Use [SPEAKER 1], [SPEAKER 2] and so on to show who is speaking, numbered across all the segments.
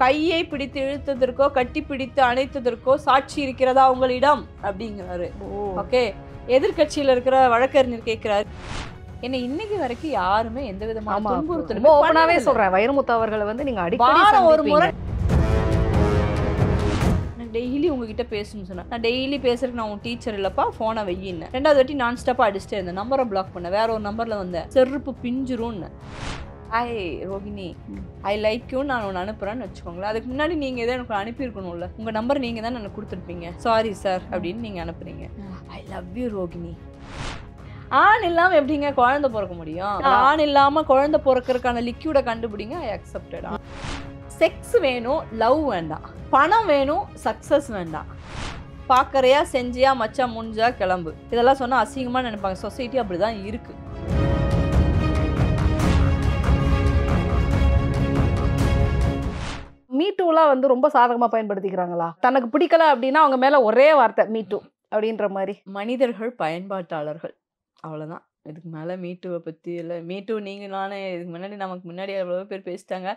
[SPEAKER 1] கையை பிடித்து இழுத்ததற்கோ கட்டி பிடித்து அணைத்ததற்கோ சாட்சி இருக்கிறதா உங்களிடம் அப்படிங்கிறாரு. ஓகே, எதிர்கட்சியில இருக்கிற வழக்கறிஞர் கேட்கிறாரு, என்ன இன்னைக்கு வரைக்கும் யாருமே எந்த விதமான துன்புறுத்தலும்
[SPEAKER 2] ஓபனாவே சொல்றேன், வைரமுத்து அவர்களை வந்து நீங்க அடிக்கடி
[SPEAKER 1] வாரம் ஒரு முறை
[SPEAKER 2] சந்திப்பீங்க.
[SPEAKER 1] டெய்லி உங்ககிட்ட பேசணும்னு சொன்னேன். நான் டெய்லி பேசுறதுக்கு நான் உன் டீச்சர் இல்லப்பா, போனை வையின்னு. ரெண்டாவது வாட்டி நான் ஸ்டாப்பா அடிச்சுட்டே இருந்தேன். நம்பரை பிளாக் பண்ண, வேற ஒரு நம்பர்ல வந்தேன். செருப்பு பிஞ்சிரும்னு. Hi Rohini, I like you நான் ஒன்று அனுப்புறேன்னு வச்சுக்கோங்களேன். அதுக்கு முன்னாடி நீங்க எதாவது எனக்கு அனுப்பியிருக்கணும்ல, உங்க நம்பர் நீங்க தான் எனக்கு கொடுத்துருப்பீங்க. சாரி சார் அப்படின்னு நீங்க அனுப்புறீங்க. I love you Rohini. ஆண் இல்லாம எப்படிங்க குழந்தை பிறக்க முடியும்? ஆண் இல்லாம குழந்தை பிறக்கிறதுக்கான லிக்யூட கண்டுபிடிங்க. ஐ அக்செப்டட். செக்ஸ் வேணும், லவ் வேண்டாம். பணம் வேணும், சக்சஸ் வேண்டாம். பார்க்கறையா செஞ்சியா மச்சா முடிஞ்சா கிளம்பு, இதெல்லாம் சொன்னா அசிங்கமா நினைப்பாங்க. சொசைட்டி அப்படிதான் இருக்கு.
[SPEAKER 2] மீட்டூலாம் வந்து ரொம்ப சாதகமா பயன்படுத்திக்கிறாங்களா? தனக்கு பிடிக்கல அப்படின்னா அவங்க மேல ஒரே வார்த்தை மீட்டூ அப்படின்ற மாதிரி.
[SPEAKER 1] மனிதர்கள் பயன்பாட்டாளர்கள், அவ்வளவுதான். இதுக்கு மேல மீட்டுவை பத்தி இல்லை. மீட்டு நீங்க நானே இதுக்கு முன்னாடி நமக்கு முன்னாடி எவ்வளவு பேர் பேசிட்டாங்க,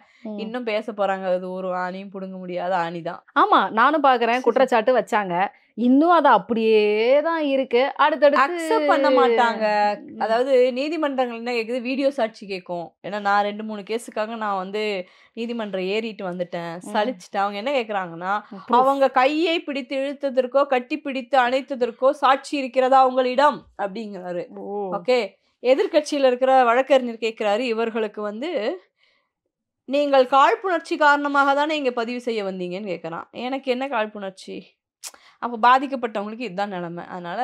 [SPEAKER 1] இன்னும் பேச போறாங்க. அது ஒரு ஆணியும் புடுங்க முடியாத ஆணிதான்.
[SPEAKER 2] ஆமா, நானும் பாக்குறேன். குற்றச்சாட்டு வச்சாங்க, இன்னும் அது அப்படியே தான் இருக்கு. அடுத்தடுத்து
[SPEAKER 1] அக்செப்ட் பண்ண மாட்டாங்க. அதாவது நீதிமன்றங்கள் என்ன கேக்குது, வீடியோ சாட்சி கேட்கும். ஏன்னா நான் 2-3 கேஸுக்காக நான் வந்து நீதிமன்றம் ஏறிட்டு வந்துட்டேன், சலிச்சுட்டேன். அவங்க என்ன கேக்குறாங்கன்னா, அவங்க கையை பிடித்து இழுத்ததற்கோ கட்டி பிடித்து அணைத்ததற்கோ சாட்சி இருக்கிறதா உங்களிடம் அப்படிங்கிறாரு. ஓகே, எதிர்கட்சியில இருக்கிற வழக்கறிஞர் கேட்கிறாரு, இவர்களுக்கு வந்து நீங்கள் காழ்ப்புணர்ச்சி காரணமாக தானே இங்க பதிவு செய்ய வந்தீங்கன்னு கேட்கறான். எனக்கு என்ன காழ்ப்புணர்ச்சி? அப்போ பாதிக்கப்பட்டவங்களுக்கு இதுதான் நிலைமை. அதனால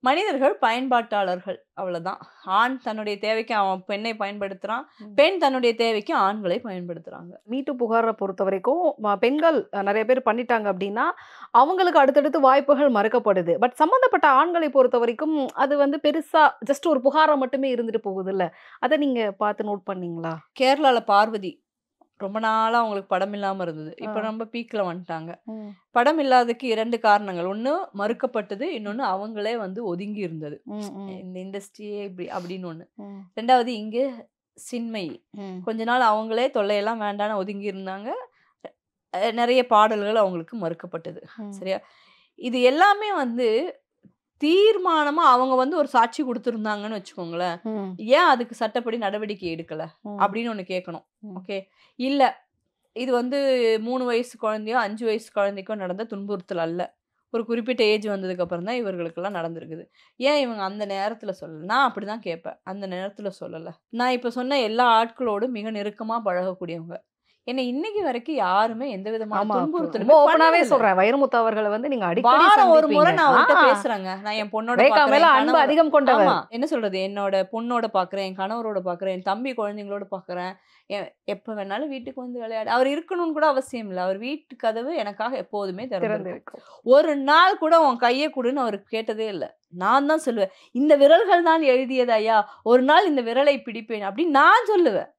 [SPEAKER 1] மனிதர்கள் பயன்பாட்டாளர்கள், அவ்வளவுதான். ஆண் தன்னுடைய தேவைக்கு அவன் பெண்ணை பயன்படுத்துறான், பெண் தன்னுடைய தேவைக்கு ஆண்களை பயன்படுத்துறாங்க.
[SPEAKER 2] மீட்டு புகாரை பொறுத்த வரைக்கும் பெண்கள் நிறைய பேர் பண்ணிட்டாங்க அப்படின்னா அவங்களுக்கு அடுத்தடுத்து வாய்ப்புகள் மறுக்கப்படுது. பட் சம்பந்தப்பட்ட ஆண்களை பொறுத்த வரைக்கும் அது வந்து பெருசா ஜஸ்ட் ஒரு புகாரை மட்டுமே இருந்துட்டு போகுது இல்ல. அதை நீங்க பார்த்து நோட் பண்ணீங்களா?
[SPEAKER 1] கேரளால பார்வதி ரொம்ப நாளா அவங்களுக்கு படம் இல்லாம இருந்தது. இப்ப ரொம்ப பீக்ல வந்துட்டாங்க. படம் இல்லாததுக்கு 2 காரணங்கள். ஒண்ணு மறுக்கப்பட்டது, இன்னொன்னு அவங்களே வந்து ஒதுங்கி இருந்தது. இந்த இண்டஸ்ட்ரியே இப்படி அப்படின்னு ஒண்ணு. ரெண்டாவது இங்க சின்மை, கொஞ்ச நாள் அவங்களே தொல்லையெல்லாம் வேண்டான்னு ஒதுங்கி இருந்தாங்க. நிறைய பாடல்கள் அவங்களுக்கு மறுக்கப்பட்டது. சரியா? இது எல்லாமே வந்து தீர்மானமா அவங்க வந்து ஒரு சாட்சி கொடுத்துருந்தாங்கன்னு வச்சுக்கோங்களேன், ஏன் அதுக்கு சட்டப்படி நடவடிக்கை எடுக்கல அப்படின்னு ஒண்ணு கேட்கணும். ஓகே, இல்ல இது வந்து 3 வயசு குழந்தையோ 5 வயசு குழந்தைக்கோ நடந்த துன்புறுத்தல் அல்ல, ஒரு குறிப்பிட்ட ஏஜ் வந்ததுக்கு அப்புறம் தான் இவர்களுக்கெல்லாம் நடந்திருக்குது. ஏன் இவங்க அந்த நேரத்துல சொல்லல? நான் அப்படிதான் கேட்பேன். அந்த நேரத்துல சொல்லல. நான் இப்ப சொன்ன எல்லா ஆட்களோடும் மிக நெருக்கமா பழகக்கூடியவங்க. என்ன இன்னைக்கு வரைக்கும் யாருமே எந்த விதமான துன்புறுத்தலும்
[SPEAKER 2] ஓபனாவே சொல்றேன், வைரமுத்து அவர்களை வந்து நீங்க அடிக்கடி
[SPEAKER 1] வாரம் ஒரு முறை நான் அவர்கிட்ட பேசுறேங்க. நான் என் பொண்ணோட
[SPEAKER 2] மேல அன்பு அதிகம் கொண்டவர்.
[SPEAKER 1] என்ன சொல்றது, என்னோட பொண்ணோட பாக்குறேன், என் கணவரோட பாக்குறேன், என் தம்பி குழந்தைங்களோட பாக்குறேன். எப்ப வேணாலும் வீட்டுக்கு வந்து விளையாடு. அவர் இருக்கணும்னு கூட அவசியம் இல்லை. அவர் வீட்டு கதவு எனக்காக எப்போதுமே திறந்திருக்கும். ஒரு நாள் கூட உன் கையை கொடுன்னு அவருக்கு கேட்டதே இல்லை. நான் தான் சொல்லுவேன், இந்த விரல்கள் தான் எழுதியது ஐயா, ஒரு நாள் இந்த விரலை பிடிப்பேன் அப்படின்னு நான் சொல்லுவேன்.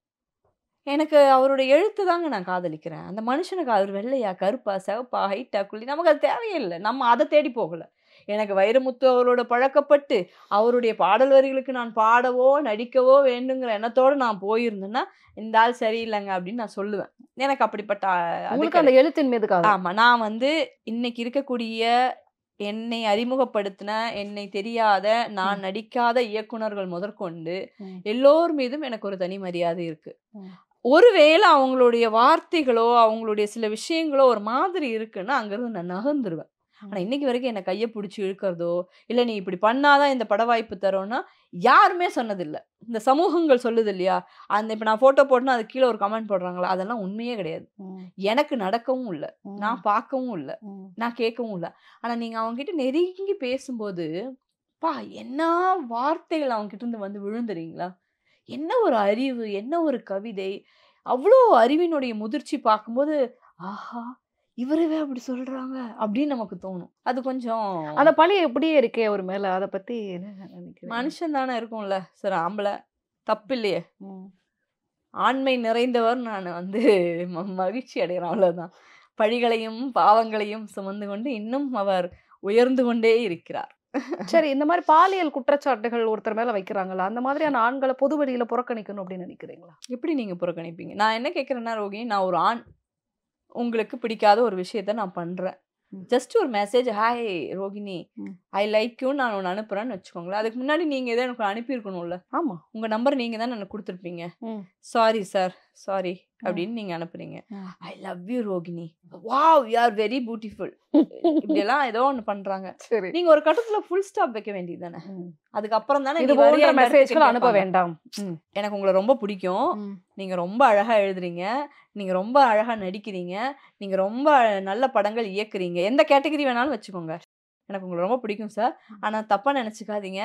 [SPEAKER 1] எனக்கு அவருடைய எழுத்து தாங்க நான் காதலிக்கிறேன். அந்த மனுஷனுக்கு அவர் வெள்ளையா கருப்பா சிவப்பா ஹைட்டா குள்ளி நமக்கு அது தேவையில்லை. நம்ம அதை தேடி போகல. எனக்கு வைரமுத்து அவரோட பழக்கப்பட்டு அவருடைய பாடல் வரிகளுக்கு நான் பாடவோ நடிக்கவோ வேண்டுங்கிற எண்ணத்தோடு நான் போயிருந்தேன்னா இந்த ஆள் சரியில்லைங்க அப்படின்னு நான் சொல்லுவேன். எனக்கு அப்படிப்பட்ட
[SPEAKER 2] அந்த எழுத்தின் மீது
[SPEAKER 1] ஆமா, நான் வந்து இன்னைக்கு இருக்கக்கூடிய என்னை அறிமுகப்படுத்தின, என்னை தெரியாத, நான் நடிக்காத இயக்குனர்கள் முதற்கொண்டு எல்லோர் மீதும் எனக்கு ஒரு தனி மரியாதை இருக்கு. ஒருவேளை அவங்களுடைய வார்த்தைகளோ அவங்களுடைய சில விஷயங்களோ ஒரு மாதிரி இருக்குன்னா அங்கிருந்து நான் நகர்ந்துருவேன். ஆனா இன்னைக்கு வரைக்கும் என்னை கையை பிடிச்சி இழுக்கிறதோ இல்ல நீ இப்படி பண்ணாதான் இந்த பட வாய்ப்பு தரோன்னா யாருமே சொன்னதில்லை. இந்த சமூகங்கள் சொல்லுது இல்லையா, அந்த இப்ப நான் போட்டோ போட்டேன்னா அது கீழே ஒரு கமெண்ட் போடுறாங்களா, அதெல்லாம் உண்மையே கிடையாது. எனக்கு நடக்கவும் இல்லை, நான் பார்க்கவும் இல்லை, நான் கேட்கவும் இல்லை. ஆனா நீங்க அவங்க கிட்ட நெருங்கி பேசும்போது பா என்ன வார்த்தைகள் அவங்க கிட்ட இருந்து வந்து விழுந்துறீங்களா, என்ன ஒரு அறிவு, என்ன ஒரு கவிதை, அவ்வளோ அறிவினுடைய முதிர்ச்சி பார்க்கும்போது ஆஹா இவரவே அப்படி சொல்றாங்க அப்படின்னு நமக்கு தோணும். அது கொஞ்சம்
[SPEAKER 2] அந்த பழி எப்படியே இருக்கே ஒரு மேல, அதை பத்தி
[SPEAKER 1] மனுஷன் தானே இருக்கும்ல சார், ஆம்பளை தப்பு இல்லையே, ஆண்மை நிறைந்தவர். நான் வந்து மகிழ்ச்சி அடைகிறேன், அவ்வளவுதான். பழிகளையும் பாவங்களையும் சுமந்து கொண்டு இன்னும் அவர் உயர்ந்து கொண்டே இருக்கிறார்.
[SPEAKER 2] சரி, இந்த மாதிரி பாலியல் குற்றச்சாட்டுகள் ஒருத்தர் மேல வைக்கிறாங்களா, அந்த மாதிரியான ஆண்களை பொது வெளியில புறக்கணிக்கணும் அப்படின்னு நினைக்கிறீங்களா?
[SPEAKER 1] எப்படி நீங்க புறக்கணிப்பீங்க? நான் என்ன கேட்கிறேன்னா ரோகிணி, நான் ஒரு ஆண், உங்களுக்கு பிடிக்காத ஒரு விஷயத்த நான் பண்றேன். ஜஸ்ட் ஒரு message, hi Rohini, I like you நான் ஒன்று அனுப்புறேன்னு வச்சுக்கோங்களேன். அதுக்கு முன்னாடி நீங்க எதாவது எனக்கு அனுப்பியிருக்கணும்ல.
[SPEAKER 2] ஆமா.
[SPEAKER 1] உங்க நம்பர் நீங்க தானே எனக்கு கொடுத்துருப்பீங்க. சாரி சார், சாரி அப்படின்னு நீங்க அனுப்புறீங்க. I love you Rohini, wow you are very beautiful, இப்படியெல்லாம் ஏதோ ஒன்று பண்றாங்க.
[SPEAKER 2] சரி.
[SPEAKER 1] நீங்க ஒரு கட்டத்துல ஃபுல் ஸ்டாப் வைக்க வேண்டியது தானே. அதுக்கப்புறம் தானே
[SPEAKER 2] இது போன்ற மெசேஜ்கள் அனுப்ப வேண்டாம்.
[SPEAKER 1] எனக்கு உங்களை ரொம்ப பிடிக்கும், நீங்க ரொம்ப அழகா எழுதுறீங்க, நீங்க ரொம்ப அழகா நடிக்கிறீங்க, நீங்க ரொம்ப நல்ல படங்கள் இயக்குறீங்க, எந்த கேட்டகரி வேணாலும் வச்சுக்கோங்க, எனக்கு உங்களை ரொம்ப பிடிக்கும் சார். ஆனா தப்பா நினைச்சுக்காதீங்க,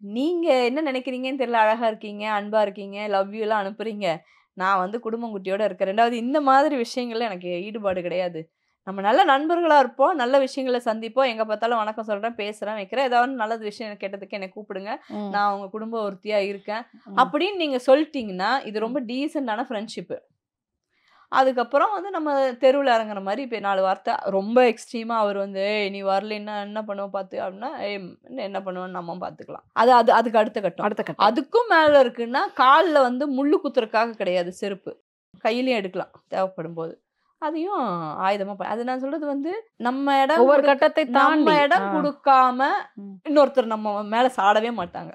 [SPEAKER 1] நீங்க என்ன நினைக்கிறீங்கன்னு தெரியல, அழகா இருக்கீங்க, அன்பா இருக்கீங்க, லவ் யூ எல்லாம் அனுப்புறீங்க, நான் வந்து குடும்பம் குட்டியோட இருக்கேன். ரெண்டாவது இந்த மாதிரி விஷயங்கள்ல எனக்கு ஈடுபாடு கிடையாது. நம்ம நல்ல நண்பர்களா இருப்போம், நல்ல விஷயங்களை சந்திப்போம், எங்க பார்த்தாலும் வணக்கம் சொல்றேன், பேசுறேன், வைக்கிறேன், ஏதாவது நல்ல விஷயம் கேட்டதுக்கு என்னை கூப்பிடுங்க, நான் அவங்க குடும்ப ஒருத்தியா இருக்கேன் அப்படின்னு நீங்க சொல்லிட்டீங்கன்னா இது ரொம்ப டீசென்டான ஃப்ரெண்ட்ஷிப்பு. அதுக்கப்புறம் வந்து நம்ம தெருவில் இறங்குற மாதிரி இப்போ 4 வார்த்தை ரொம்ப எக்ஸ்ட்ரீமா அவர் வந்து நீ வரலைன்னா என்ன பண்ணுவோம் பார்த்து அப்படின்னா என்ன பண்ணுவோன்னு நம்ம பார்த்துக்கலாம். அது அது அதுக்கு அடுத்த கட்டம். அதுக்கும் மேல இருக்குன்னா காலில் வந்து முள்ளு குத்துறதுக்காக கிடையாது செருப்பு, கையிலையும் எடுக்கலாம் தேவைப்படும் போது, அதையும் ஆயுதமா அது நான் சொல்றது வந்து நம்ம இடம்
[SPEAKER 2] ஒவ்வொரு கட்டத்தை
[SPEAKER 1] நம்ம இடம் கொடுக்காம இன்னொருத்தர் நம்ம மேல சாடவே மாட்டாங்க.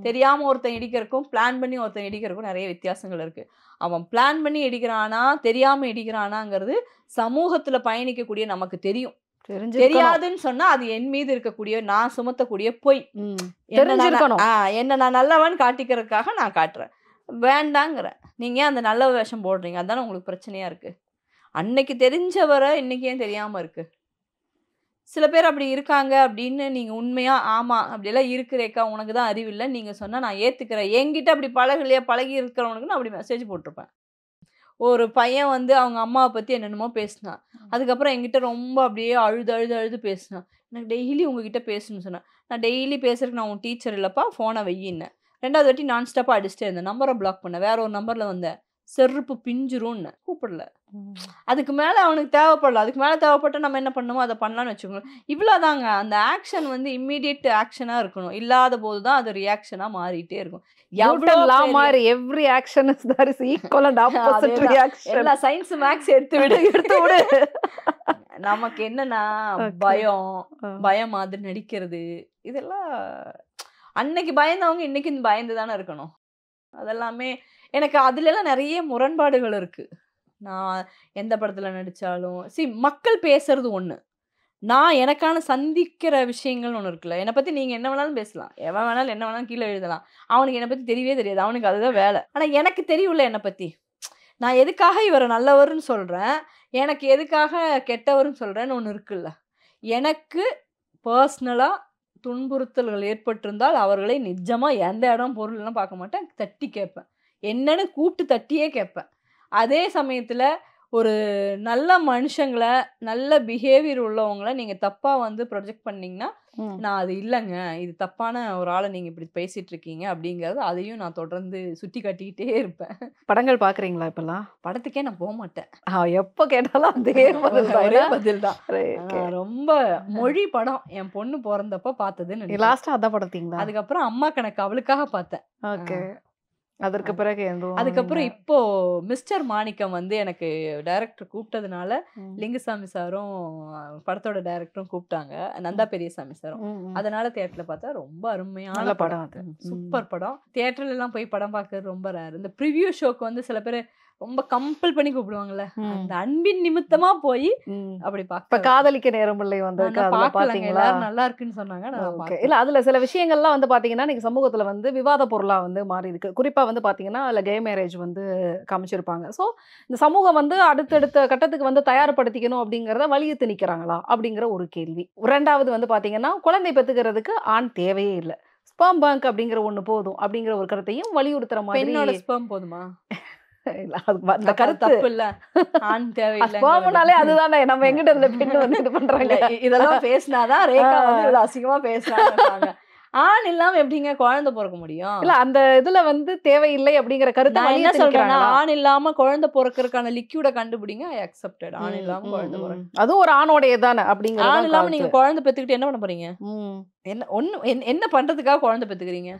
[SPEAKER 1] தெரியாம ஒருத்தன் இடிக்கிறதுக்கும் பிளான் பண்ணி ஒருத்தன் இடிக்கிறதுக்கும் நிறைய வித்தியாசங்கள் இருக்கு. அவன் பிளான் பண்ணி இடிக்கிறானா தெரியாம இடிக்கிறானாங்கிறது சமூகத்துல பயணிக்கக்கூடிய நமக்கு தெரியும். தெரியாதுன்னு சொன்னா அது என் மீது இருக்கக்கூடிய நான் சுமத்தக்கூடிய பொய். என்ன நான் நல்லவன் காட்டிக்கிறதுக்காக நான் காட்டுறேன், வேண்டாங்கிறேன். நீங்க அந்த நல்ல வேஷம் போடுறீங்க, அதானே உங்களுக்கு பிரச்சனையா இருக்கு. அன்னைக்கு தெரிஞ்சவரை இன்னைக்கு ஏன் தெரியாம இருக்கு? சில பேர் அப்படி இருக்காங்க அப்படின்னு நீங்க உண்மையா ஆமா அப்படியெல்லாம் இருக்கிறேக்கா உனக்கு தான் அறிவில்லை நீங்க சொன்னா நான் ஏத்துக்கிறேன். என்கிட்ட அப்படி பழகலையா, பழகி இருக்கிறவனுக்கு நான் அப்படி மெசேஜ் போட்டிருப்பேன். ஒரு பையன் வந்து அவங்க அம்மாவை பத்தி என்னென்னமோ பேசினான், அதுக்கப்புறம் என்கிட்ட ரொம்ப அப்படியே அழுது அழுது அழுது பேசினான். எனக்கு டெய்லி உங்ககிட்ட பேசணும்னு சொன்னேன். நான் டெய்லி பேசுறதுக்கு நான் உன் டீச்சர் இல்லப்பா, ஃபோனை வையின்னேன். 2வது வாட்டி நான் ஸ்டாப்பாக அடிச்சுட்டே இருந்தேன், நம்பரை பிளாக் பண்ண, வேற ஒரு நம்பர்ல வந்தேன், செருப்பு பிஞ்சிரும்னு கூப்பிடல. அதுக்கு மேல அவனுக்கு தேவைப்படல. அதுக்கு மேல தேவைப்பட்ட நம்ம என்ன பண்ணணுமோ அதை பண்ணலாம்னு வச்சுக்கோங்க. இவ்வளவுதாங்க. அந்த ஆக்ஷன் வந்து இம்மீடியட் ஆக்ஷனா இருக்கணும். இல்லாத போதுதான் அது ரியாக்ஷனா மாறிட்டே இருக்கும்.
[SPEAKER 2] Every action is there is equal and opposite reaction.
[SPEAKER 1] எல்லா சயின்ஸ் மேக்ஸ் எடுத்து விடு. நமக்கு என்னன்னா பயம் மாதிரி நடிக்கிறது, இதெல்லாம் அன்னைக்கு பயந்தவங்க இன்னைக்கு பயந்து தானே இருக்கணும். அதெல்லாமே எனக்கு அதுல எல்லாம் நிறைய முரண்பாடுகள் இருக்கு. நான் எந்த படத்துல நடிச்சாலும் மக்கள் பேசுறது ஒண்ணு, நான் எனக்கான சந்திக்கிற விஷயங்கள் ஒண்ணு இருக்குல்ல. என்னை பத்தி நீங்க என்ன வேணாலும் பேசலாம், எவன் வேணாலும் என்ன வேணாலும் கீழே எழுதலாம், அவனுக்கு என்னை பத்தி தெரியவே தெரியாது, அவனுக்கு அதுதான் வேலை. ஆனா எனக்கு தெரியும்ல என்னை பத்தி, நான் எதுக்காக இவரை நல்லவர்னு சொல்றேன், எனக்கு எதுக்காக கெட்டவர்னு சொல்றேன்னு ஒண்ணு இருக்குல்ல. எனக்கு பர்சனலா துன்புறுத்தல்கள் ஏற்பட்டிருந்தால் அவர்களை நிஜமா எந்த இடம் பொருள்லாம் பார்க்க மாட்டேன், தட்டி கேட்பேன், என்னன்னு கூப்பிட்டு தட்டியே கேட்பேன். அதே சமயத்துல ஒரு நல்ல மனுஷங்களை, நல்ல பிஹேவியர் உள்ளவங்களை நீங்க தப்பா வந்து ப்ரொஜெக்ட் பண்ணீங்கன்னா நான் அது இல்லைங்க, இது தப்பான ஒரு ஆளை நீங்க இப்படி பேசிட்டு இருக்கீங்க அப்படிங்கறது அதையும் நான் தொடர்ந்து சுட்டி காட்டிக்கிட்டே இருப்பேன்.
[SPEAKER 2] படங்கள் பாக்குறீங்களா இப்பெல்லாம்?
[SPEAKER 1] படத்துக்கே நான் போக மாட்டேன்.
[SPEAKER 2] எப்ப கேட்டாலும் அதே
[SPEAKER 1] பதில் தான். ரொம்ப மொழி படம் என் பொண்ணு பிறந்தப்ப பார்த்ததுன்னு
[SPEAKER 2] லாஸ்டா அதான் படத்தீங்களா?
[SPEAKER 1] அதுக்கப்புறம் அம்மா கணக்கு அவளுக்காக பார்த்தேன்.
[SPEAKER 2] ஓகே. அதற்கு பிறகு
[SPEAKER 1] அதுக்கப்புறம் இப்போ மிஸ்டர் மாணிக்கம் வந்து எனக்கு டைரக்டர் கூப்பிட்டதுனால லிங்குசாமி சாரும் படத்தோட டைரக்டரும் கூப்பிட்டாங்க, நந்தா பெரியசாமி சாரும். அதனால தியேட்டர்ல பார்த்தா ரொம்ப அருமையான படம், அது சூப்பர் படம். தியேட்டர்ல எல்லாம் போய் படம் பார்க்கறது ரொம்ப ரேர். இந்த ப்ரிவியூ ஷோக்கு வந்து சில பேர் ரொம்ப கம்பல் பண்ணி கூப்பிடுவாங்கல்ல, அந்த அன்பின் நிமித்தமா போய் அப்படி பார்க்க.
[SPEAKER 2] காதலிக்க நேரம் இல்லை வந்து
[SPEAKER 1] நல்லா இருக்குன்னு சொன்னாங்க.
[SPEAKER 2] இல்ல அதுல சில விஷயங்கள்லாம் வந்து பாத்தீங்கன்னா இன்னைக்கு சமூகத்துல வந்து விவாத பொருளா வந்து மாறி இருக்கு. குறிப்பா வந்து பாத்தீங்கன்னா அதுல கே மேரேஜ் வந்து காமிச்சிருப்பாங்க. சோ இந்த சமூகம் வந்து அடுத்தடுத்த கட்டத்துக்கு வந்து தயார்படுத்திக்கணும் அப்படிங்கறத வலியுறுத்தி நிக்கிறாங்களா அப்படிங்கிற ஒரு கேள்வி. 2வது வந்து பாத்தீங்கன்னா குழந்தை பெத்துக்கிறதுக்கு ஆண் தேவையே இல்லை, ஸ்பெர்ம் பேங்க் அப்படிங்கிற ஒண்ணு போதும் அப்படிங்கிற ஒரு கருத்தையும் வலியுறுத்துற மாதிரி.
[SPEAKER 1] பெண்ணோட ஸ்பெர்ம் போதுமா?
[SPEAKER 2] அந்த கருத்து இல்ல, ஆண் தேவையில்லை, அதுதானே நம்ம எங்கிட்ட இருந்த பெண்ணு வந்து இது பண்றாங்க.
[SPEAKER 1] இதெல்லாம் பேசினாதான் ரேகா வந்து அசிங்கமா பேசுறாங்க. ஆண் இல்லாம எப்படிங்க குழந்தை பிறக்க முடியும்?
[SPEAKER 2] இல்ல அந்த இதுல வந்து தேவையில்லை அப்படிங்கிற கருத்து.
[SPEAKER 1] நான் என்ன சொல்றேன்னா, ஆண் இல்லாம குழந்தை பிறக்கிறதுக்கான லிக்யூட கண்டுபிடிங்க, ஐ அக்செப்டட். ஆண் இல்லாம குழந்தை பிறக்க,
[SPEAKER 2] அதுவும் ஒரு ஆணோடைய தானே அப்படிங்கிற.
[SPEAKER 1] ஆண் இல்லாம நீங்க குழந்தை பெத்துக்கிட்டு என்ன பண்ண போறீங்க? என்ன பண்றதுக்காக குழந்தை பெத்துக்கிறீங்க?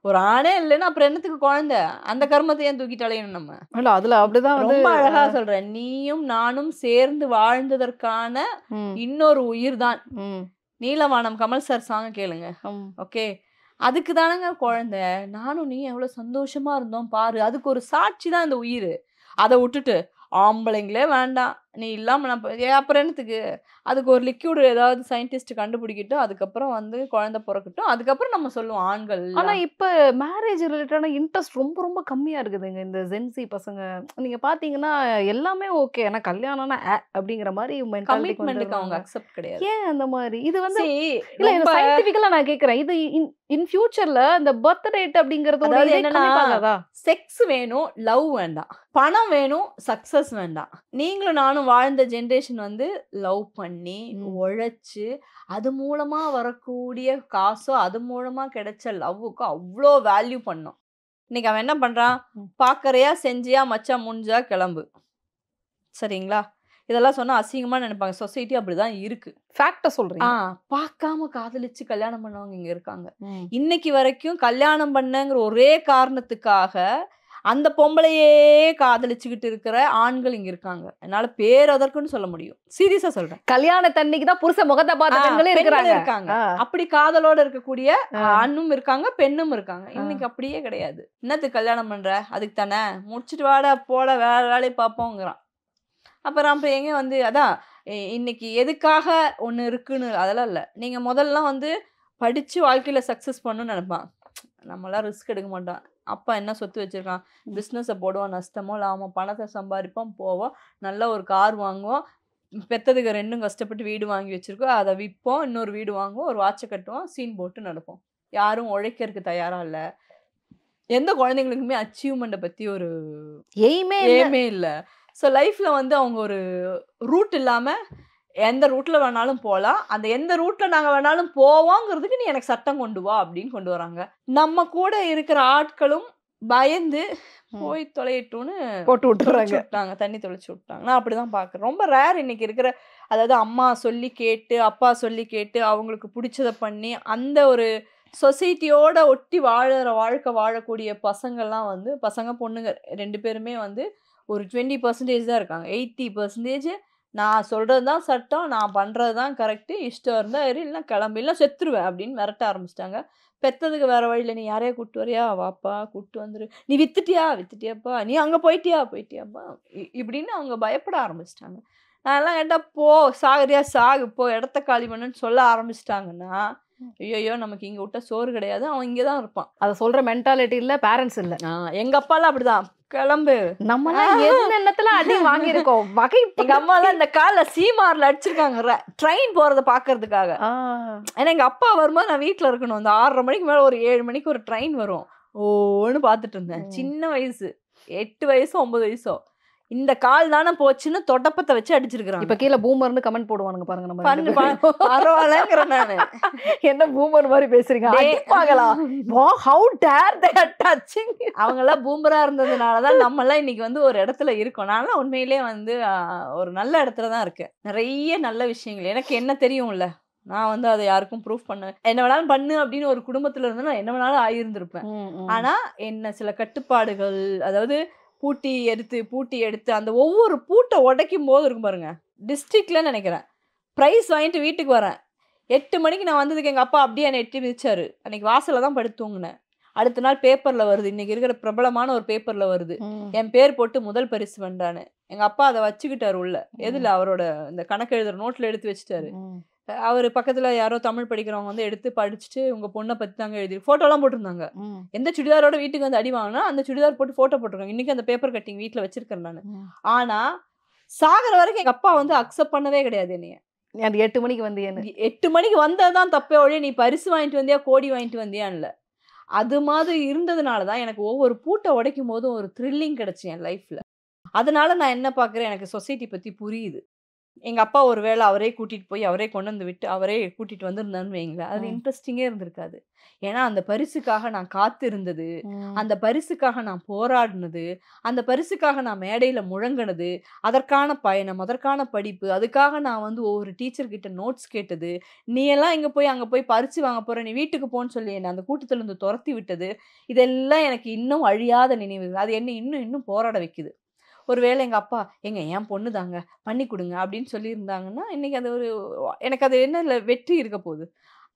[SPEAKER 1] ஒரு ஆணே இல்லைன்னா அப்புறம் என்னத்துக்கு குழந்தை? அந்த கர்மத்தை ஏன் தூக்கிட்டு அலையணும் நம்ம?
[SPEAKER 2] இல்ல அதுல அப்படிதான் வந்து
[SPEAKER 1] ரொம்ப அழகா சொல்றேன். நீயும் நானும் சேர்ந்து வாழ்ந்ததற்கான
[SPEAKER 2] ம்,
[SPEAKER 1] இன்னொரு உயிர் தான்.
[SPEAKER 2] ம்,
[SPEAKER 1] நீலவானம் கமல் சார் சாங் கேளுங்க.
[SPEAKER 2] ம்.
[SPEAKER 1] ஓகே. அதுக்கு தானங்க குழந்தை. நானும் நீயும் எவ்வளோ சந்தோஷமா இருந்தோம் பாரு. அதுக்கு ஒரு சாட்சி தான் இந்த உயிரு. அத உட்டுட்டு, ஆம்பளைங்களே வேண்டாம். நீ இல்லாம நான் அப்புறம் என்னத்துக்கு? அதுக்கு ஒரு லிக்விட் ஏதாவது சயின்டிஸ்ட் கண்டுபிடிக்கட்டும். அதுக்கப்புறம் வந்து குழந்தை பொறக்கட்டும். அதுக்கப்புறம் நம்ம சொல்லுவோம் ஆண்கள்
[SPEAKER 2] ஆனா இப்ப மேரேஜ் ரிலேட்டடான இன்ட்ரெஸ்ட் ரொம்ப ரொம்ப கம்மியா இருக்குதுங்க இந்த ஜென்சி பசங்க. நீங்க பாத்தீங்கன்னா எல்லாமே ஓகே. ஆனா கல்யாணம்னா அப்படிங்கிற மாரி மென்டாலிட்டிக்கு
[SPEAKER 1] கமிட்மென்ட்க்கு அவங்க
[SPEAKER 2] வந்துடுறாங்க.
[SPEAKER 1] அக்செப்ட் கிடையாது.
[SPEAKER 2] ஏன் அந்த மாரி? இது வந்து
[SPEAKER 1] See,
[SPEAKER 2] இல்ல இது
[SPEAKER 1] ரொம்ப
[SPEAKER 2] சயின்டிஃபிக்கலா நான் கேட்கிறேன். இது இன் ஃபியூச்சர்ல இந்த பர்த் ரேட் அப்படிங்கிறதோட
[SPEAKER 1] அதாவது
[SPEAKER 2] இதே
[SPEAKER 1] என்னன்னா,
[SPEAKER 2] கம்மியாகாதா?
[SPEAKER 1] செக்ஸ் வேணும், லவ் வேண்டாம். பணம் வேணும், சக்சஸ் வேண்டாம். நீங்களும் நானும் வாழ்ந்த ஜெனரேஷன் வந்து லவ் பண்ணி,
[SPEAKER 2] ம்.
[SPEAKER 1] உழைச்சு, அது மூலமா வரக்கூடிய காசோ, அது மூலமா கிடைச்ச லவ்வுக்கோ அவ்ளோ வேல்யூ பண்ணோம். இன்னைக்கு அவன் என்ன பண்றான்?
[SPEAKER 2] ம்.
[SPEAKER 1] பார்க்கறியா, செஞ்சியா, மச்சான் முடிஞ்சா கிளம்பு. சரிங்களா? இதெல்லாம் சொன்னா அசிங்கமா நினைப்பாங்க. சொசைட்டி அப்படிதான் இருக்கு.
[SPEAKER 2] ஃபேக்ட்ட சொல்றீங்க.
[SPEAKER 1] பார்க்காம காதலிச்சு கல்யாணம் பண்ணவங்க இங்க இருக்காங்க.
[SPEAKER 2] ம்.
[SPEAKER 1] இன்னைக்கு வரைக்கும் கல்யாணம் பண்ணங்கிற ஒரே காரணத்துக்காக அந்த பொம்பளையே காதலிச்சுக்கிட்டு இருக்கிற ஆண்கள் இங்க இருக்காங்க. என்னால பேரதற்குன்னு சொல்ல முடியும். சீரியஸா சொல்றேன்.
[SPEAKER 2] கல்யாணத்தன்னைக்கு தான் புருஷன் முகத்த பார்த்த பெண்களே
[SPEAKER 1] பெண்கள்
[SPEAKER 2] இருக்கிறாங்க.
[SPEAKER 1] இருக்காங்க.
[SPEAKER 2] ஆ.
[SPEAKER 1] அப்படி காதலோட இருக்கக்கூடிய
[SPEAKER 2] ஆ.
[SPEAKER 1] ஆணும் இருக்காங்க, பெண்ணும் இருக்காங்க. இன்னைக்கு அப்படியே கிடையாது. என்னத்துக்கு கல்யாணம் பண்ற? அதுக்கு தானே. முடிச்சுட்டு வாடா, போடா, வேற வேலைய பார்ப்போங்கிறான். அப்புறம் எங்க வந்து அதான் இன்னைக்கு எதுக்காக ஒண்ணு இருக்குன்னு அதெல்லாம் இல்ல. நீங்க முதல்லாம் வந்து படிச்சு வாழ்க்கையில சக்சஸ் பண்ணணும்னு நினைப்பான். நம்மலாம் ரிஸ்க் எடுக்க மாட்டான். அப்பா என்ன சொத்து வச்சிருக்கான்? பிசினஸ போடுவான். நஷ்டமோ லாபமோ பணத்த சம்பாரிப்போம், போவோம். நல்ல ஒரு கார் வாங்குவோம். பெத்ததுக்கு 2ம் கஷ்டப்பட்டு வீடு வாங்கி வச்சிருக்கோம். அத விப்போம். இன்னொரு வீடு வாங்குவோம். ஒரு வாட்ச கட்டுவோம். சீன் போட்டு நடப்போம். யாரும் உழைக்கிறதுக்கு தயாரா இல்ல. எந்த குழந்தைங்களுக்குமே அச்சீவ்மெண்ட்ட பத்தி ஒரு
[SPEAKER 2] எய்மே இல்ல.
[SPEAKER 1] ஏமே இல்ல. ஸோ லைஃப்ல வந்து அவங்க ஒரு ரூட் இல்லாம எந்த ரூட்ல வேணாலும் போலாம். அந்த எந்த ரூட்ல நாங்க வேணாலும் போவோங்கிறதுக்கு நீ எனக்கு சட்டம் கொண்டு வா அப்படின்னு கொண்டு வராங்க. நம்ம கூட இருக்கிற ஆட்களும் பயந்து போய் தொலையட்டும்னு
[SPEAKER 2] போட்டு
[SPEAKER 1] தொலைச்சு
[SPEAKER 2] விட்டுறாங்க.
[SPEAKER 1] விட்டாங்க. தண்ணி தொலைச்சு விட்டாங்க. நான் அப்படிதான் பார்க்குறேன். ரொம்ப ரேர் இன்னைக்கு இருக்கிற அதாவது அம்மா சொல்லி கேட்டு, அப்பா சொல்லி கேட்டு, அவங்களுக்கு புடிச்சத பண்ணி, அந்த ஒரு சொசைட்டியோட ஒட்டி வாழற வாழ்க்கை வாழக்கூடிய பசங்கள்லாம் வந்து பசங்க, பொண்ணுங்க 2 பேருமே வந்து ஒரு 20% தான் இருக்காங்க. 80% நான் சொல்றது தான் சட்டம். நான் பண்றது தான் கரெக்ட்டு. இஷ்டம் இருந்தா இரு, இல்ல கிளம்பு. இல்ல செத்துருவேன் அப்படின்னு மிரட்ட ஆரம்பிச்சுட்டாங்க. பெத்ததுக்கு வேற வழி இல்ல. நீ யாரையா கூட்டு வரியா? வாப்பா கூட்டு வந்துரு. நீ வித்துட்டியா? வித்துட்டியாப்பா. நீ அங்க போயிட்டியா? போயிட்டியாப்பா. இப்படின்னு அவங்க பயப்பட ஆரம்பிச்சுட்டாங்க. நான்லாம் கேட்டா, போ சாகுறியா சாகு. போ இடத்த காலி பண்ணுன்னு சொல்ல ஆரம்பிச்சுட்டாங்கன்னா, ஐயய்யோ! நமக்கு இங்க விட்டா சோறு கிடையாது. அவன் இங்க தான் இருப்பான்.
[SPEAKER 2] அத சொல்ற மென்டாலிட்டி இல்ல, பேரண்ட்ஸ் இல்ல.
[SPEAKER 1] எங்க அப்பாலாம் அப்படிதான். கிளம்பு.
[SPEAKER 2] நம்மலாம் என்னென்னத்துல அடி வாங்கியிருக்கோம். வகை
[SPEAKER 1] எங்க அம்மாலாம் இந்த கால்ல சீமார்ல அடிச்சிருக்காங்க. ட்ரெயின் போறத பார்க்கறதுக்காக.
[SPEAKER 2] ஆ.
[SPEAKER 1] ஏன்னா எங்க அப்பா வரும்போது நான் வீட்ல இருக்கணும். அந்த 6:30 மணிக்கு மேல ஒரு 7 மணிக்கு ஒரு ட்ரெயின் வரும். ஓன்னு பார்த்துட்டு இருந்தேன். சின்ன வயசு. 8 வயசோ 9 வயசோ. இந்த கால் தானே போச்சுன்னு தொடப்பத்த வச்சு அடிச்சிருக்காங்க.
[SPEAKER 2] இப்ப கீழ பூமர்னு கமெண்ட் போடுவானுங்க பாருங்க நம்ம
[SPEAKER 1] பண்ணு
[SPEAKER 2] 2 பேரும்.
[SPEAKER 1] பரவாயில்லங்கிறேன் நானு.
[SPEAKER 2] என்ன பூமர் மாதிரி பேசுறீங்க? அடிப்பாங்களா? வா how dare they are touching.
[SPEAKER 1] அவங்கலாம் பூமரா இருந்ததுனால தான் நம்மலாம் இன்னைக்கு வந்து ஒரு இடத்துல இருக்கோம். நான்லாம் உண்மையிலேயே வந்து ஒரு நல்ல இடத்துல தான் இருக்கேன். நிறைய நல்ல விஷயங்கள். எனக்கு என்ன தெரியும்ல. நான் வந்து அத யாருக்கும் ப்ரூஃப் என்ன வேணாலும் பண்ணு அப்படின்னு ஒரு குடும்பத்துல இருந்தா நான் என்ன வேணாலும் ஆகியிருந்திருப்பேன். ஆனா என்ன சில கட்டுப்பாடுகள் அதாவது பூட்டி எடுத்து அந்த ஒவ்வொரு பூட்டை உடைக்கும் போது இருக்கும் பாருங்க. டிஸ்ட்ரிக்ட்ல நினைக்கிறேன். பிரைஸ் வாங்கிட்டு வீட்டுக்கு வரேன். 8 மணிக்கு நான் வந்ததுக்கு எங்க அப்பா அப்படியே என்னை எட்டி மிதிச்சாரு. அன்னைக்கு வாசல்ல தான் படுத்து தூங்குனேன். அடுத்த நாள் பேப்பர்ல வருது. இன்னைக்கு இருக்கிற பிரபலமான ஒரு பேப்பர்ல வருது. என் பேர் போட்டு முதல் பரிசு வென்றான்னு. எங்க அப்பா அத வச்சுக்கிட்டாரு உள்ள. எதுல அவரோட இந்த கணக்கு எழுதுற நோட்ல எடுத்து வச்சுட்டாரு. அவரு பக்கத்துல யாரோ தமிழ் படிக்கிறவங்க வந்து எடுத்து படிச்சுட்டு உங்க பொண்ணை பத்தி தாங்க எழுதி ஃபோட்டோலாம் போட்டிருந்தாங்க. எந்த சுடிதாரோட வீட்டுக்கு வந்து அடி வாங்கினா அந்த சுடிதார் போட்டு ஃபோட்டோ போட்டிருக்காங்க. இன்னைக்கு அந்த பேப்பர் கட்டிங் வீட்ல வச்சிருக்கேன் நானு. ஆனா சாகர வரைக்கும் எங்க அப்பா வந்து அக்செப்ட் பண்ணவே கிடையாது என்னைய.
[SPEAKER 2] அது 8 மணிக்கு வந்தியேன்னு.
[SPEAKER 1] 8 மணிக்கு வந்ததுதான் தப்பே ஒழிய நீ பரிசு வாங்கிட்டு வந்தியா கோடி வாங்கிட்டு வந்தியான்னு இல்ல. அது மாதிரி இருந்ததுனால தான் எனக்கு ஒவ்வொரு பூட்டை உடைக்கும் போதும் ஒரு த்ரில்லிங் கிடைச்சு என் லைஃப்ல. அதனால நான் என்ன பார்க்குறேன் எனக்கு சொசைட்டி பத்தி புரியுது. எங்க அப்பா ஒரு வேளை அவரே கூட்டிட்டு போய், அவரே கொண்டு வந்து விட்டு, அவரே கூட்டிட்டு வந்திருந்தாருன்னு வைங்களேன், அது இன்ட்ரெஸ்டிங்கே இருந்திருக்காது. ஏன்னா, அந்த பரிசுக்காக நான் காத்திருந்தது, அந்த பரிசுக்காக நான் போராடினது, அந்த பரிசுக்காக நான் மேடையில முழங்குனது, அதற்கான பயணம், அதற்கான படிப்பு, அதுக்காக நான் வந்து ஒவ்வொரு டீச்சர் கிட்ட நோட்ஸ் கேட்டது, "நீ எல்லாம் இங்க போய் அங்க போய் பரிசு வாங்க போற, நீ வீட்டுக்கு போன்னு" சொல்லி என்ன அந்த கூட்டத்துல இருந்து தொரத்தி விட்டது, இதெல்லாம் எனக்கு இன்னும் அழியாத நினைவுகள். அது என்ன இன்னும் இன்னும் போராட வைக்குது. ஒருவேளை எங்க அப்பா, "ஏங்க என் பொண்ணு தாங்க, பண்ணி குடுங்க" அப்படின்னு சொல்லியிருந்தாங்கன்னா, இன்னைக்கு அது ஒரு எனக்கு அது என்ன வெற்றி இருக்க போகுது.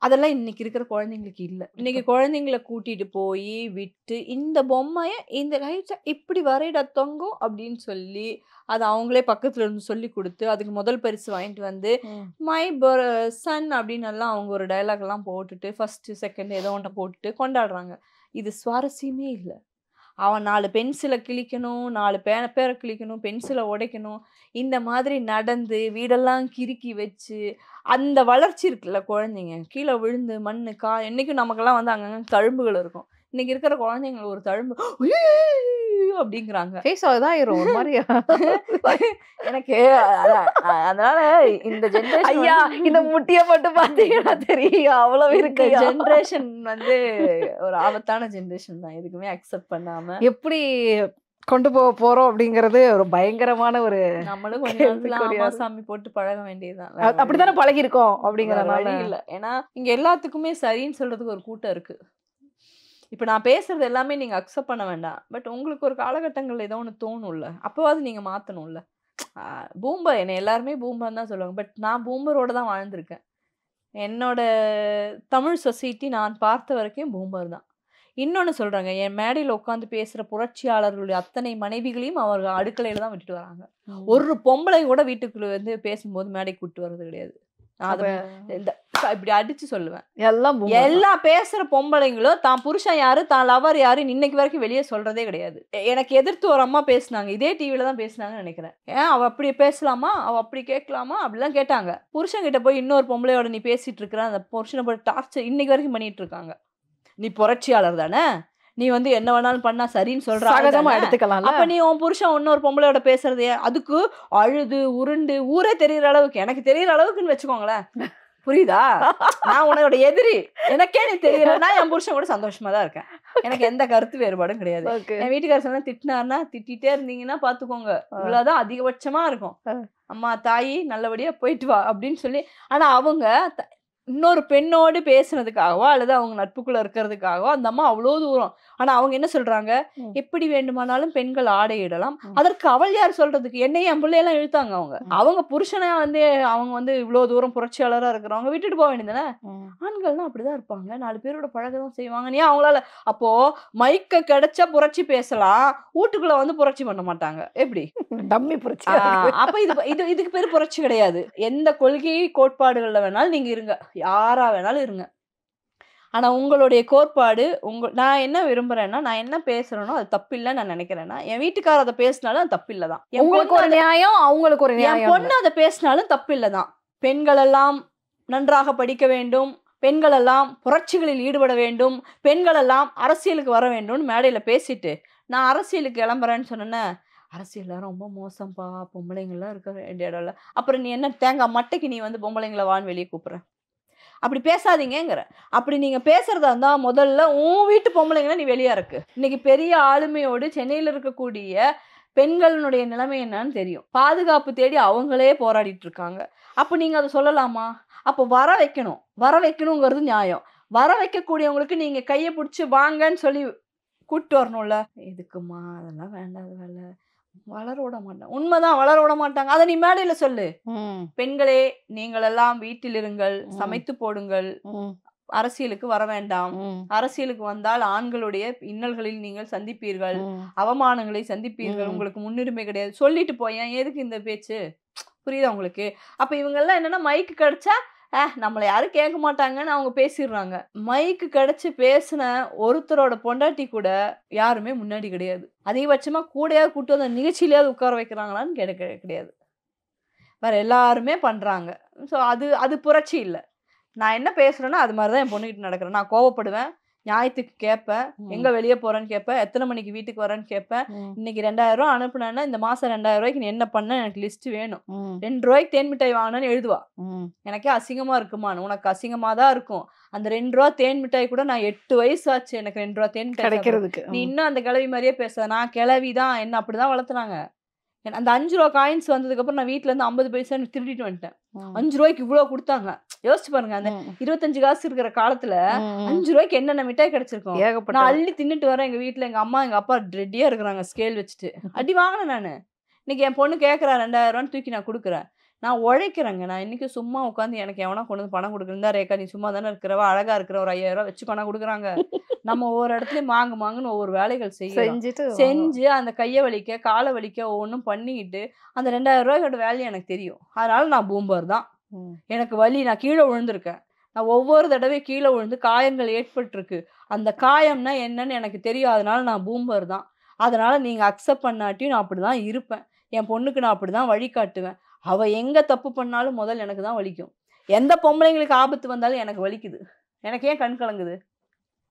[SPEAKER 1] அதெல்லாம் இன்னைக்கு இருக்கிற குழந்தைங்களுக்கு இல்ல. இன்னைக்கு குழந்தைங்கள கூட்டிட்டு போயி, விட்டு, "இந்த பொம்மைய இந்த லைட்ஸ இப்படி வரைடா தங்கம்" அப்படின்னு சொல்லி, அத அவங்களே பக்கத்துல இருந்து சொல்லிக் குடுத்து, அதுக்கு முதல் பரிசு வாங்கிட்டு வந்து, மை சன் அப்படின்னு எல்லாம் அவங்க ஒரு டயலாக்லாம் போட்டுட்டு, ஃபர்ஸ்ட், செகண்ட் ஏதோ ஒண்ண போட்டுட்டு கொண்டாடுறாங்க. இது சுவாரஸ்யமே இல்ல. அவன் 4 பென்சில கிழிக்கணும், 4 பேப்பர கிழிக்கணும், பென்சில உடைக்கணும். இந்த மாதிரி நடந்து, வீடெல்லாம் கிறுக்கி வச்சு, அந்த வளர்ச்சி இருக்குல்ல குழந்தைங்க, கீழ விழுந்து மண்ணு, இன்னைக்கும் நமக்கெல்லாம் வந்து அங்கங்க தழும்புகள் இருக்கும். இன்னைக்கு இருக்கிற குழந்தைங்க ஒரு தழும்பு, "ஐய்யய்யோ!" அப்படிங்கிறாங்க.
[SPEAKER 2] ஃபேஸ் இதாயிரும் ஒரு மாரி.
[SPEAKER 1] எனக்கு அதனால இந்த ஜெனரேஷன்
[SPEAKER 2] ஐயா இந்த முட்டிய மட்டும் பாத்தீங்கன்னா தெரியும். அவ்வளவு
[SPEAKER 1] இந்த
[SPEAKER 2] இருக்கு.
[SPEAKER 1] ஜெனரேஷன் வந்து ஒரு ஆபத்தான ஜெனரேஷன் தான். எதுக்குமே அக்செப்ட் பண்ணாம
[SPEAKER 2] எப்படி கொண்டு போறோம் அப்படிங்கிறது ஒரு பயங்கரமான ஒரு
[SPEAKER 1] நம்மளும் கொஞ்ச நேரத்துல ஆமா
[SPEAKER 2] கேள்விக்குறியா இருக்கு.
[SPEAKER 1] சாமி போட்டு பழக வேண்டியதுதான்.
[SPEAKER 2] அப்படித்தானே பழகிருக்கோம்
[SPEAKER 1] வேற
[SPEAKER 2] அப்படிங்கறதுனால.
[SPEAKER 1] வழி இல்ல. ஏன்னா இங்க எல்லாத்துக்குமே சரின்னு சொல்றதுக்கு ஒரு கூட்டம் இருக்கு. இப்ப நான் பேசுறது எல்லாமே நீங்க அக்செப்ட் பண்ண வேண்டாம். பட் உங்களுக்கு ஒரு காலகட்டங்கள்ல ஏதோ ஒண்ணு தோணும்ல. அப்பவாவது நீங்க மாத்தணும்ல. பூம்பர் என்னை எல்லாருமே பூம்பர்ன்னு தான் சொல்லுவாங்க. பட் நான் பூம்பரோட தான் வாழ்ந்திருக்கேன். என்னோட தமிழ் சொசைட்டி நான் பார்த்த வரைக்கும் பூம்பர் தான். இன்னொன்னு சொல்றாங்க. என் மேடையில உட்கார்ந்து பேசுற புரட்சியாளர்களுடைய அத்தனை மனைவிகளையும் அவர்கள் அடுக்கலையில தான் விட்டுட்டு வராங்க. ஒரு பொம்பளை கூட வீட்டுக்குள்ள வந்து பேசும்போது மேடைக்கு கூட்டிட்டு வர்றது கிடையாது. நான் அத இந்த இப்படி அடிச்சு சொல்லுவேன்.
[SPEAKER 2] எல்லாம்
[SPEAKER 1] எல்லா பேசுற பொம்பளைங்களும் தான் புருஷன் யாரு, தான் லவர் யாருன்னு இன்னைக்கு வரைக்கும் வெளியே சொல்றதே கிடையாது. எனக்கு எதிர்த்து ஒரு அம்மா பேசுனாங்க. இதே டிவில தான் பேசுனாங்கன்னு நினைக்கிறேன். ஏன் அவ அப்படி பேசலாமா? அவ அப்படி கேட்கலாமா? அப்படிலாம் கேட்டாங்க. புருஷன் கிட்ட போய் இன்னொரு பொம்பளையோட நீ பேசிட்டு இருக்கிற, அந்த புருஷனை போய் டார்ச்சர் இன்னைக்கு வரைக்கும் பண்ணிட்டு இருக்காங்க. நீ புரட்சியாளர் தானே? நீ வந்து என்ன வேணாலும் பண்ணா சரின்னு சொல்ற ஆளு
[SPEAKER 2] சகஜமா
[SPEAKER 1] தானே?
[SPEAKER 2] எடுத்துக்கலாம்ல.
[SPEAKER 1] அப்ப நீ உன் புருஷன் இன்னொரு பொம்பளையோட பேசுறது அதுக்கு அழுது உருண்டு ஊரே தெரியற அளவுக்கு எனக்கு தெரியற அளவுக்குன்னு வச்சுக்கோங்களேன். புரியுதா? நான் உன்னோட எதிரி. எனக்கே நீ தெரியறன்னா என் புருஷன் கூட சந்தோஷமா தான் இருக்கேன். எனக்கு எந்த கருத்து வேறுபாடும் கிடையாது.
[SPEAKER 2] Okay.
[SPEAKER 1] என் வீட்டுக்காரர் சொன்னா திட்டினாருன்னா திட்டிட்டே இருந்தீங்கன்னா பாத்துக்கோங்க. இவ்வளவுதான் அதிகபட்சமா இருக்கும். அம்மா தாயி நல்லபடியா போயிட்டு வா அப்படின்னு சொல்லி. ஆனா அவங்க இன்னொரு பெண்ணோடு பேசுனதுக்காகவோ அல்லது அவங்க நட்புக்குள்ள இருக்கிறதுக்காகவோ அந்த அம்மா அவ்வளோ தூரம். ஆனா அவங்க என்ன சொல்றாங்க, எப்படி வேண்டுமானாலும் பெண்கள் ஆடையிடலாம். அதற்கு அவள் யார் சொல்றதுக்கு? என்னையும் என் பிள்ளையெல்லாம் இழுத்தாங்க அவங்க. அவங்க புருஷனை வந்து அவங்க வந்து இவ்வளவு தூரம் புரட்சியாளரா இருக்கிறவங்க விட்டுட்டு போக வேண்டியதானே? ஆண்கள்னா அப்படிதான் இருப்பாங்க. 4 பேரோட பழகதான் செய்வாங்க. நீ அவங்களால அப்போ மைக்க கிடைச்சா புரட்சி பேசலாம். வீட்டுக்குள்ள வந்து புரட்சி பண்ண மாட்டாங்க. எப்படி?
[SPEAKER 2] டம்மி புரட்சி.
[SPEAKER 1] அப்ப இதுக்கு பேரு புரட்சி கிடையாது. எந்த கொள்கை கோட்பாடுகள்ல வேணாலும் நீங்க இருங்க. யாரா வேணாலும் இருங்க. ஆனா உங்களுடைய கோட்பாடு நான் என்ன விரும்புறேன்னா, நான் என்ன பேசுறேனோ அது தப்பில்லன்னு நான் நினைக்கிறேன்னா, என் வீட்டுக்காரர் அத பேசினாலும் அது தப்பில்ல தான்.
[SPEAKER 2] உங்களுக்கு ஒரு நியாயம், அவங்களுக்கு ஒரு
[SPEAKER 1] என்
[SPEAKER 2] நியாயம்.
[SPEAKER 1] பொண்ணு அத பேசினாலும் தப்பில்ல தான். பெண்கள் எல்லாம் நன்றாக படிக்க வேண்டும். பெண்கள் எல்லாம் புரட்சிகளில் ஈடுபட வேண்டும். பெண்கள் எல்லாம் அரசியலுக்கு வர வேண்டும்னு மேடையில பேசிட்டு, நான் அரசியலுக்கு கிளம்புறேன்னு சொன்னேன்னா, அரசியல்லாம் ரொம்ப மோசம்பா. பொம்பளைங்கலாம் இருக்க வேண்டிய இடம் இல்ல. அப்புறம் நீ என்ன தேங்காய் மட்டைக்கு நீ வந்து பொம்பளைங்கள வான்னு வெளியே கூப்பிடுற? அப்படி பேசாதீங்கங்கிற. அப்படி நீங்க பேசுறதா இருந்தா முதல்ல உன் வீட்டு பொம்பளைங்கள நீ வெளியா இருக்கு. இன்னைக்கு பெரிய ஆளுமையோடு சென்னையில இருக்கக்கூடிய பெண்களுடைய நிலைமை என்னன்னு தெரியும். பாதுகாப்பு தேடி அவங்களே போராடிட்டு இருக்காங்க. அப்ப நீங்க அதை சொல்லலாமா? அப்போ வர வைக்கணும். வர வைக்கணுங்கிறது நியாயம். வர வைக்கக்கூடியவங்களுக்கு நீங்க கையை பிடிச்சி வாங்கன்னு சொல்லி கூட்டு வரணும்ல. எதுக்குமா அதெல்லாம் வேண்டாத வேலை. வளர விட மாட்டாங்க. உண்மைதான், வளர விட மாட்டாங்க. அதை நீ மேடையில சொல்லு. பெண்களே நீங்கள் எல்லாம் வீட்டில் இருங்கள், சமைத்து போடுங்கள், அரசியலுக்கு வர வேண்டாம். அரசியலுக்கு வந்தால் ஆண்களுடைய இன்னல்களில் நீங்கள் சந்திப்பீர்கள், அவமானங்களை சந்திப்பீர்கள், உங்களுக்கு முன்னுரிமை கிடையாது. சொல்லிட்டு போய் எதுக்கு இந்த பேச்சு? புரியுதா உங்களுக்கு? அப்ப இவங்க எல்லாம் என்னன்னா மைக்கு கிடைச்சா நம்மளை யாரும் கேட்க மாட்டாங்கன்னு அவங்க பேசிடுறாங்க. மைக்கு கிடைச்சு பேசின ஒருத்தரோட பொண்டாட்டி கூட யாருமே முன்னாடி கிடையாது. அதிகபட்சமா கூடையாவது கூட்டு அந்த நிகழ்ச்சியிலேயாவது உட்கார வைக்கிறாங்களான்னு கிடையாது. வேற எல்லாருமே பண்றாங்க. ஸோ அது புரட்சி இல்லை. நான் என்ன பேசுறேன்னா அது மாதிரி தான் என் பொண்ணுகிட்ட நடக்கிறேன். நான் கோவப்படுவேன். ஞாயிற்றுக்கு கேட்பேன், எங்க வெளிய போறேன்னு கேட்பேன், எத்தனை மணிக்கு வீட்டுக்கு வரேன்னு கேட்பேன். இன்னைக்கு 2000 ரூபா அனுப்புனேன்னா இந்த மாசம் 2000 ரூபாய்க்கு நீ என்ன பண்ண எனக்கு லிஸ்ட் வேணும். 2 ரூபாய்க்கு தேன் மிட்டாய் வாங்கினேன்னு எழுதுவா. எனக்கே அசிங்கமா இருக்குமா, உனக்கு அசிங்கமா தான் இருக்கும். அந்த 2 ரூபா தேன் மிட்டாய் கூட நான் 8 வயசு ஆச்சு எனக்கு 2 ரூபா தேன் மிட்டாய்
[SPEAKER 2] கிடைக்கிறதுக்கு.
[SPEAKER 1] நீ இன்னும் அந்த கிழவி மாதிரியே பேச. நான் கிழவிதான், என்ன அப்படிதான் வளர்த்துனாங்க. அந்த 5 ரூபா காயின்ஸ் வந்ததுக்கு அப்புறம் நான் வீட்டுல இருந்து 50 பைசா திருடிட்டு வந்துட்டேன். 5 ரூபாய்க்கு இவ்வளவு கொடுத்தாங்க. யோசிச்சு பாருங்க, அந்த 25 காசு இருக்கிற காலத்துல 5 ரூபாய்க்கு என்னென்ன மிட்டாய் கிடைச்சிருக்கும். நான் அள்ளி தின்னுட்டு வரேன். எங்க வீட்டுல எங்க அம்மா எங்க அப்பா ரெடியா இருக்கிறாங்க ஸ்கேல் வச்சுட்டு. அடி வாங்கினேன் நானு. இன்னைக்கு என் பொண்ணு கேட்கறா 2000 ரூபான்னு தூக்கி நான் கொடுக்குறேன். நான் உழைக்கிறேங்க. நான் இன்னைக்கு சும்மா உட்காந்து எனக்கு எவனா கொண்டு வந்து பணம் கொடுக்குறா, ரேக்கா நீ சும்மா தானே இருக்கிறவா, அழகா இருக்கிற, ஒரு 5000 ரூபா வச்சு பணம் கொடுக்குறாங்க. நம்ம ஒவ்வொரு இடத்துலயும் மாங்குன்னு ஒவ்வொரு வேலைகள் செஞ்சு அந்த கையை வலிக்க காலை வலிக்க ஒவ்வொன்றும் பண்ணிக்கிட்டு அந்த 2000 ரூபாயோட வேல்யூ எனக்கு தெரியும். அதனால நான் பூம்பர் தான். எனக்கு வலி, நான் கீழே விழுந்திருக்கேன். நான் ஒவ்வொரு தடவை கீழே விழுந்து காயங்கள் ஏற்பட்டிருக்கு. அந்த காயம்னா என்னன்னு எனக்கு தெரியும். அதனால நான் பூம்பர் தான். அதனால நீங்க அக்செப்ட் பண்ணாட்டியும் நான் அப்படிதான் இருப்பேன். என் பொண்ணுக்கு நான் அப்படிதான் வழிகாட்டுவேன். அவ எங்க தப்பு பண்ணாலும் முதல்ல எனக்கு தான் வலிக்கும். எந்த பொம்பளைங்களுக்கு ஆபத்து வந்தாலும் எனக்கு வலிக்குது. எனக்கு ஏன் கண் கலங்குது?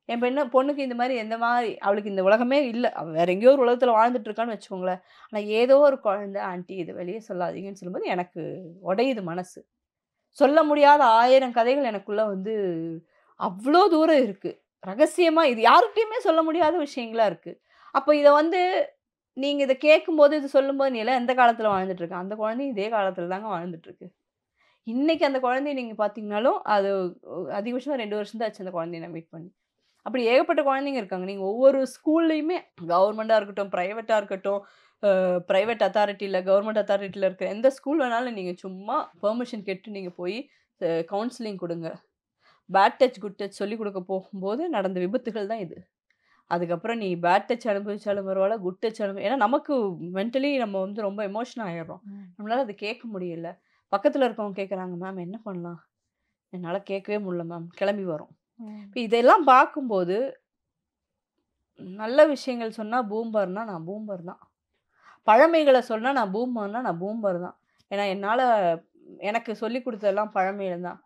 [SPEAKER 1] என் பொண்ணுக்கு இந்த மாதிரி எந்த மாதிரி அவளுக்கு இந்த உலகமே இல்லை, அவள் வேற எங்கேயோ ஒரு உலகத்தில் வாழ்ந்துட்டு இருக்கான்னு வச்சுக்கோங்களேன். ஆனால் ஏதோ ஒரு குழந்தை ஆண்டி இதை வெளியே சொல்லாதீங்கன்னு சொல்லும்போது எனக்கு உடையுது மனசு. சொல்ல முடியாத 1000 கதைகள் எனக்குள்ள வந்து அவ்வளோ தூரம் இருக்கு. ரகசியமா இது யாருக்கிட்டையுமே சொல்ல முடியாத விஷயங்களா இருக்கு. அப்போ இதை வந்து நீங்க இதை கேட்கும்போது, இது சொல்லும்போது, நீ எல்லாம் எந்த காலத்துல வாழ்ந்துட்டு இருக்க? அந்த குழந்தையும் இதே காலத்துல தாங்க வாழ்ந்துட்டு இருக்கு. இன்னைக்கு அந்த குழந்தைய நீங்க பார்த்தீங்கன்னாலும் அது அதிகபட்சமா 2 வருஷம் தான் ஆச்சு அந்த குழந்தைய நான் மீட் பண்ணி. அப்படி ஏகப்பட்ட குழந்தைங்க இருக்காங்க. நீங்க ஒவ்வொரு ஸ்கூல்லையுமே கவர்மெண்டா இருக்கட்டும், பிரைவேட்டா இருக்கட்டும், பிரைவேட் அத்தாரிட்டியில் கவர்மெண்ட் அத்தாரிட்டியில் இருக்கிற எந்த ஸ்கூல் வேணாலும் நீங்கள் சும்மா பெர்மிஷன் கேட்டு நீங்கள் போய் கவுன்சிலிங் கொடுங்க. பேட் டச் குட் டச் சொல்லிக் கொடுக்க போகும்போது நடந்த விபத்துகள் தான் இது. அதுக்கப்புறம் நீ பேட் டச் அனுபவிச்சாலும் பரவாயில்ல, குட் டச் ஏன்னா நமக்கு மென்டலி நம்ம வந்து ரொம்ப எமோஷனல் ஆகிடுறோம். நம்மளால அதை கேட்க முடியல. பக்கத்தில் இருக்கவங்க கேட்குறாங்க, மேம் என்ன பண்ணலாம்? என்னால் கேட்கவே முடியல மேம், கிளம்பி வரும். இப்போ இதெல்லாம் பார்க்கும்போது நல்ல விஷயங்கள் சொன்னால் பூம்பர்னா நான் பூம்பர் தான். பழமைகளை சொன்னால் நான் பூமர்னா நான் பூம்பர் தான். ஏன்னா என்னால் எனக்கு சொல்லி கொடுத்ததெல்லாம் பழமையில தான்.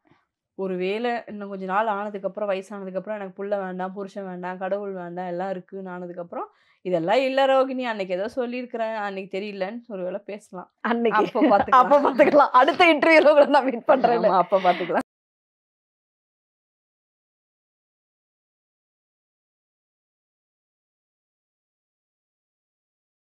[SPEAKER 1] ஒரு வேளை இன்னும் கொஞ்சம் நாள் ஆனதுக்கப்புறம், வயசானதுக்கப்புறம் எனக்கு புள்ள வேண்டாம், புருஷன் வேண்டாம், கடவுள் வேண்டாம், எல்லாம் இருக்குன்னு ஆனதுக்கப்புறம் இதெல்லாம் இல்லை ரோகிணி, அன்னைக்கு ஏதோ சொல்லியிருக்கிறேன், அன்னைக்கு தெரியலன்னு ஒரு வேளை பேசலாம்.
[SPEAKER 2] அன்னைக்கு
[SPEAKER 1] அப்போ பார்த்துக்கலாம்.
[SPEAKER 2] அடுத்த இன்டர்வியூல நான் மீட் பண்றேன்.
[SPEAKER 1] அப்போ பார்த்துக்கலாம்.